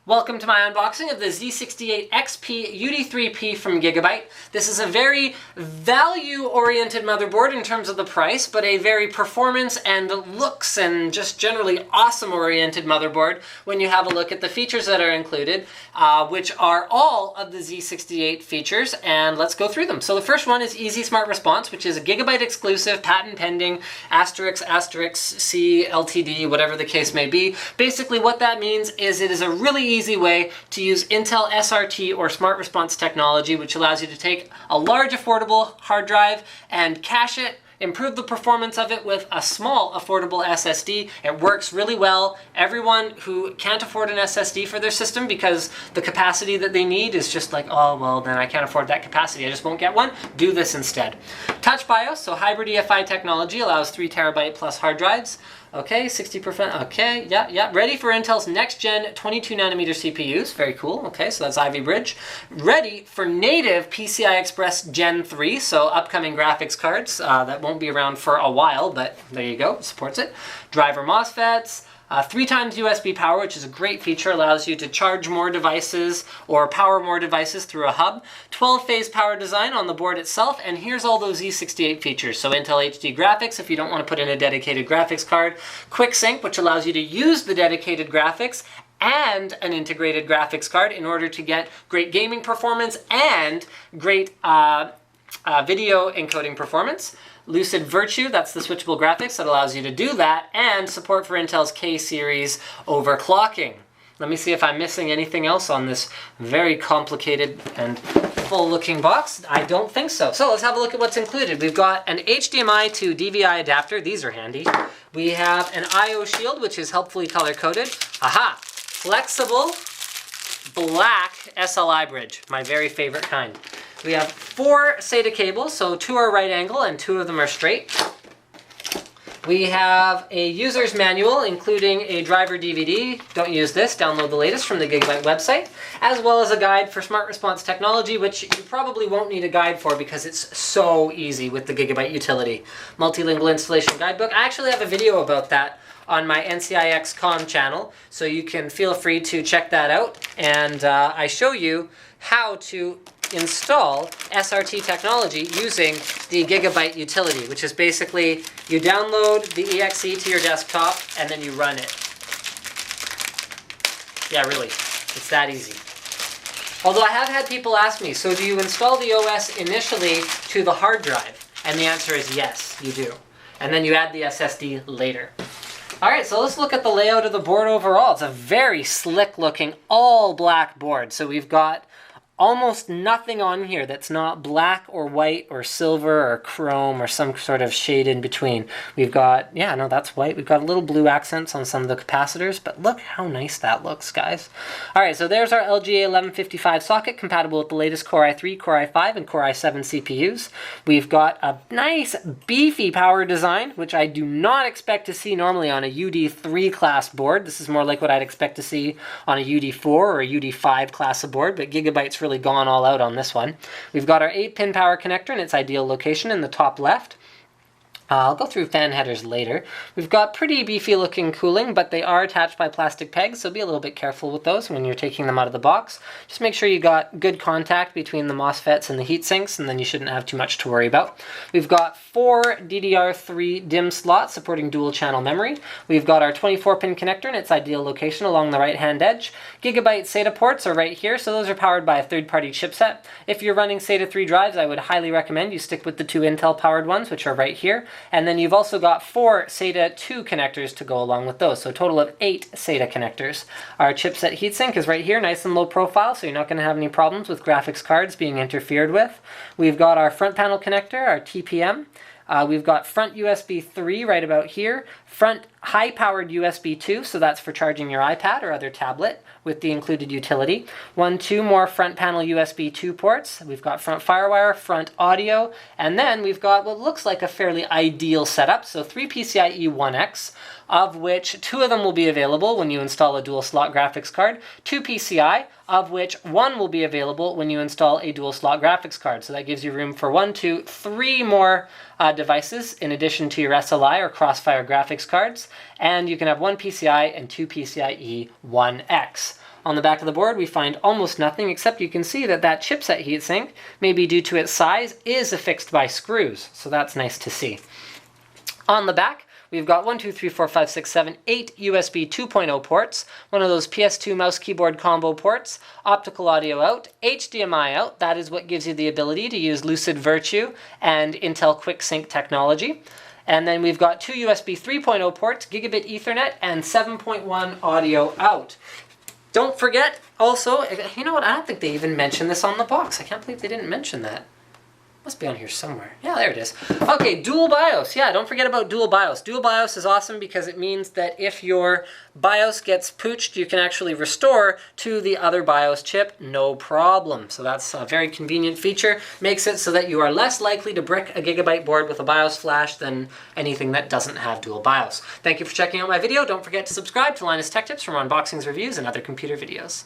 Welcome to my unboxing of the Z68XP-UD3P from Gigabyte. This is a very value-oriented motherboard in terms of the price, but a very performance and looks and just generally awesome-oriented motherboard when you have a look at the features that are included, which are all of the Z68 features, and let's go through them. So the first one is Easy Smart Response, which is a Gigabyte exclusive, patent pending, asterisk, C, LTD, whatever the case may be. Basically what that means is it is a really easy way to use Intel SRT or Smart Response technology, which allows you to take a large affordable hard drive and cache it, improve the performance of it with a small affordable SSD. It works really well. Everyone who can't afford an SSD for their system because the capacity that they need is just like, oh, well, then I can't afford that capacity, I just won't get one, do this instead. Touch BIOS, so hybrid EFI technology, allows 3 terabyte plus hard drives. Okay, 60%, okay, yeah. Ready for Intel's next-gen 22nm CPUs, very cool, okay, so that's Ivy Bridge. Ready for native PCI Express Gen 3, so upcoming graphics cards that won't be around for a while, but there you go, supports it. Driver MOSFETs. 3 times USB power, which is a great feature, allows you to charge more devices or power more devices through a hub. 12-phase power design on the board itself, and here's all those Z68 features. So Intel HD graphics if you don't want to put in a dedicated graphics card. Quick Sync, which allows you to use the dedicated graphics and an integrated graphics card in order to get great gaming performance and great video encoding performance. Lucid Virtue, that's the switchable graphics that allows you to do that, and support for Intel's K-series overclocking. Let me see if I'm missing anything else on this very complicated and full-looking box. I don't think so. So let's have a look at what's included. We've got an HDMI to DVI adapter. These are handy. We have an I/O shield, which is helpfully color-coded. Aha! Flexible black SLI bridge, my very favorite kind. We have 4 SATA cables, so 2 are right angle and 2 of them are straight. We have a user's manual, including a driver DVD. Don't use this, download the latest from the Gigabyte website, as well as a guide for Smart Response technology, which you probably won't need a guide for because it's so easy with the Gigabyte utility. Multilingual installation guidebook. I actually have a video about that on my NCIX.com channel, so you can feel free to check that out. And I show you how to install SRT technology using the Gigabyte utility, which is basically you download the exe to your desktop and then you run it. Yeah, really, it's that easy. Although I have had people ask me, so do you install the OS initially to the hard drive? And the answer is yes, you do. And then you add the SSD later. Alright, so let's look at the layout of the board overall. It's a very slick looking, all black board. So we've got almost nothing on here that's not black or white or silver or chrome or some sort of shade in between. We've got, yeah, no, that's white. We've got a little blue accents on some of the capacitors, but look how nice that looks, guys. All right, so there's our LGA 1155 socket, compatible with the latest Core i3, Core i5, and Core i7 CPUs. We've got a nice, beefy power design, which I do not expect to see normally on a UD3 class board. This is more like what I'd expect to see on a UD4 or a UD5 class of board, but Gigabyte's really gone all out on this one. We've got our 8-pin power connector in its ideal location in the top left. I'll go through fan headers later. We've got pretty beefy looking cooling, but they are attached by plastic pegs, so be a little bit careful with those when you're taking them out of the box. Just make sure you got good contact between the MOSFETs and the heat sinks, and then you shouldn't have too much to worry about. We've got 4 DDR3 DIMM slots supporting dual channel memory. We've got our 24-pin connector in its ideal location along the right-hand edge. Gigabyte Sata Ports are right here, so those are powered by a third-party chipset. If you're running Sata 3 drives, I would highly recommend you stick with the 2 Intel-powered ones, which are right here. And then you've also got 4 SATA 2 connectors to go along with those, so a total of 8 SATA connectors. Our chipset heatsink is right here, nice and low profile, so you're not going to have any problems with graphics cards being interfered with. We've got our front panel connector, our TPM. We've got front USB 3 right about here, front high-powered USB 2, so that's for charging your iPad or other tablet with the included utility. 2 more front panel USB 2 ports. We've got front FireWire, front audio, and then we've got what looks like a fairly ideal setup, so 3 PCIe 1X, of which 2 of them will be available when you install a dual slot graphics card, 2 PCI, of which 1 will be available when you install a dual slot graphics card. So that gives you room for 1, 2, 3 more devices in addition to your SLI or Crossfire graphics cards, and you can have 1 PCI and 2 PCIe 1X. On the back of the board, we find almost nothing, except you can see that that chipset heatsink, maybe due to its size, is affixed by screws. So that's nice to see. On the back, we've got 1, 2, 3, 4, 5, 6, 7, 8 USB 2.0 ports, one of those PS2 mouse keyboard combo ports, optical audio out, HDMI out. That is what gives you the ability to use Lucid Virtue and Intel QuickSync technology. And then we've got 2 USB 3.0 ports, Gigabit Ethernet, and 7.1 audio out. Don't forget, also, you know what, I don't think they even mentioned this on the box. I can't believe they didn't mention that. Must be on here somewhere. Yeah, there it is. Okay, dual BIOS. Yeah, don't forget about dual BIOS. Dual BIOS is awesome because it means that if your BIOS gets pooched, you can actually restore to the other BIOS chip, no problem. So that's a very convenient feature. Makes it so that you are less likely to brick a Gigabyte board with a BIOS flash than anything that doesn't have dual BIOS. Thank you for checking out my video. Don't forget to subscribe to Linus Tech Tips for more unboxings, reviews, and other computer videos.